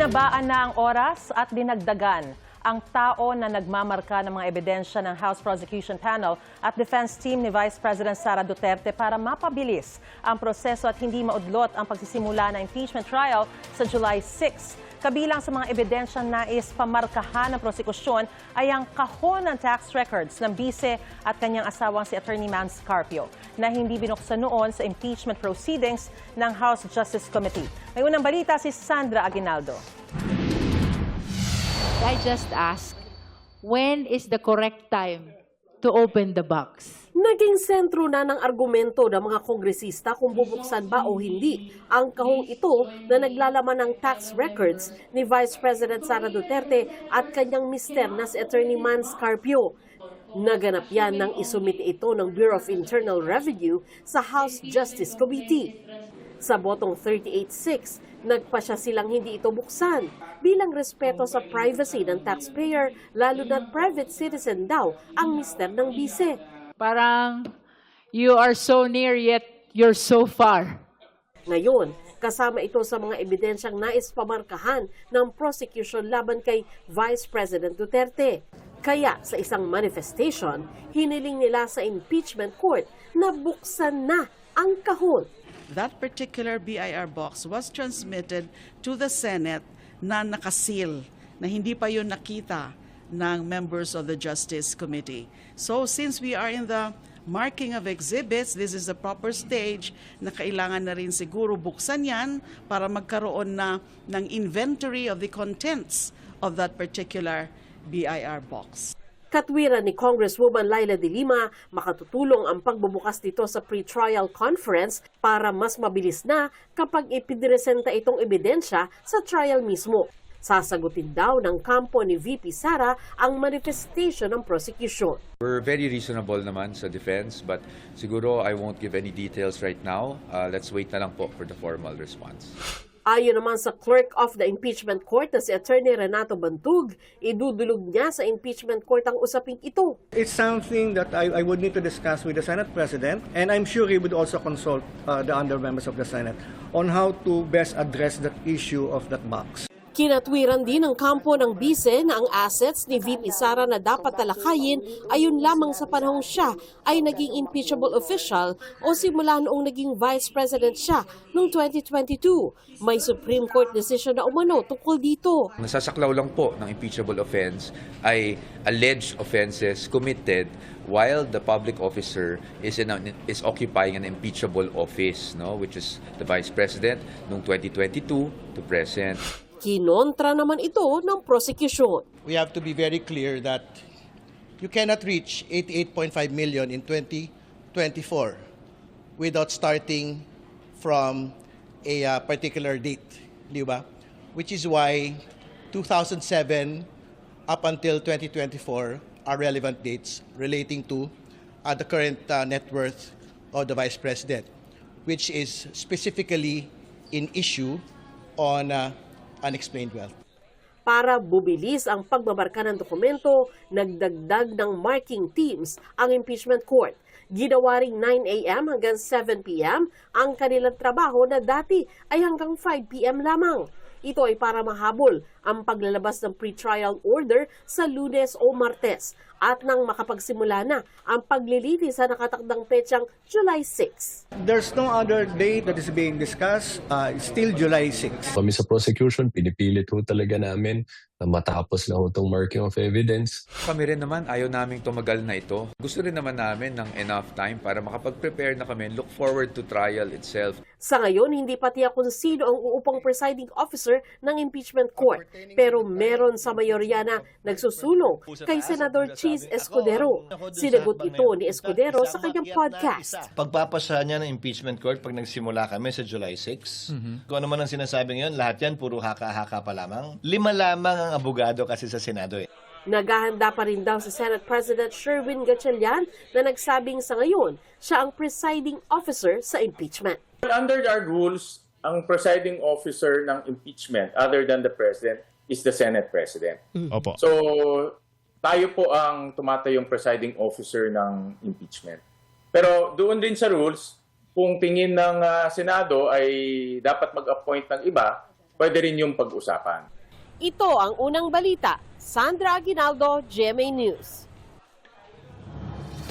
Ibinabaan na ang oras at dinagdagan ang tao na nagmamarka ng mga ebidensya ng House Prosecution Panel at Defense Team ni Vice President Sara Duterte para mapabilis ang proseso at hindi maudlot ang pagsisimula ng impeachment trial sa July 6. Kabilang sa mga ebidensyang nais pamarkahan ng prosekusyon ay ang kahon ng tax records ng bise at kanyang asawang si Attorney Mans Carpio na hindi binuksan noon sa impeachment proceedings ng House Justice Committee. May unang balita si Sandra Aguinaldo. I just ask, when is the correct time to open the box? Naging sentro na ng argumento ng mga kongresista kung bubuksan ba o hindi ang kahong ito na naglalaman ng tax records ni Vice President Sara Duterte at kanyang mister na si Attorney Mans Carpio. Naganap yan nang isumite ito ng Bureau of Internal Revenue sa House Justice Committee. Sa botong 38-6, nagpasya silang hindi ito buksan bilang respeto sa privacy ng taxpayer, lalo na't private citizen daw ang mister ng bise. Parang you are so near yet you're so far. Ngayon, kasama ito sa mga ebidensyang nais pamarkahan ng prosecution laban kay Vice President Duterte. Kaya sa isang manifestation, hiniling nila sa impeachment court na buksan na ang kahon. That particular BIR box was transmitted to the Senate na nakasil, na hindi pa yun nakita ng members of the Justice Committee. So since we are in the marking of exhibits, this is the proper stage na kailangan na rin siguro buksan yan para magkaroon na ng inventory of the contents of that particular BIR box. Katwiran ni Congresswoman Laila de Lima, makatutulong ang pagbubukas dito sa pre-trial conference para mas mabilis na kapag ipiniresenta itong ebidensya sa trial mismo. Sasagutin daw ng kampo ni VP Sara ang manifestation ng prosecution. We're very reasonable naman sa defense, but siguro I won't give any details right now. Let's wait na lang po for the formal response. Ayon naman sa clerk of the impeachment court na si Attorney Renato Bantug, idudulog niya sa impeachment court ang usaping ito. It's something that I would need to discuss with the Senate President, and I'm sure he would also consult the other members of the Senate on how to best address that issue of that box. Kinatwiran din ng kampo ng bise na ang assets ni VP Sara na dapat talakayin ayon lamang sa panahong siya ay naging impeachable official o simula noong naging Vice President siya noong 2022. May Supreme Court decision na umano tungkol dito. Nasasaklaw lang po ng impeachable offense ay alleged offenses committed while the public officer is occupying an impeachable office, which is the Vice President noong 2022 to present. Kinontra naman ito ng prosecution. We have to be very clear that you cannot reach 88.5 million in 2024 without starting from a particular date, di ba? Which is why 2007 up until 2024 are relevant dates relating to the current net worth of the Vice President, which is specifically in issue on unexplained wealth. Para bubilis ang pagbabarka ng dokumento, nagdagdag ng marking teams ang impeachment court. Ginawa ring 9 a.m. hanggang 7 p.m. ang kanilang trabaho na dati ay hanggang 5 p.m. lamang. Ito ay para mahabol ang paglalabas ng pre-trial order sa Lunes o Martes at nang makapagsimula na ang paglilitis sa nakatakdang petsang July 6. There's no other date that is being discussed. It's still July 6. Kami sa prosecution, pinipilit ho talaga namin na matapos na itong marking of evidence. Kami rin naman, ayaw naming tumagal na ito. Gusto rin naman namin ng enough time para makapag-prepare na kami, look forward to trial itself. Sa ngayon, hindi pa tiyak kung sino ang uupang presiding officer ng impeachment court. Pero meron sa mayorya na nagsusulong kay Senador Cheese Escudero. Sinagot ito ni Escudero sa kanyang podcast. Pagpapasa niya ng impeachment court pag nagsimula kami sa July 6, kung ano man ang sinasabi ngayon, lahat yan puro haka-haka pa lamang. 5 lamang ang abogado kasi sa Senado eh. Naghahanda pa rin daw si Senate President Sherwin Gatchalian na nagsabing sa ngayon siya ang presiding officer sa impeachment. Under our rules, ang presiding officer ng impeachment other than the President is the Senate President. Opo. So tayo po ang tumatayong presiding officer ng impeachment. Pero doon din sa rules, kung tingin ng Senado ay dapat mag-appoint ng iba, pwede rin yung pag-usapan. Ito ang unang balita. Sandra Aguinaldo, GMA News.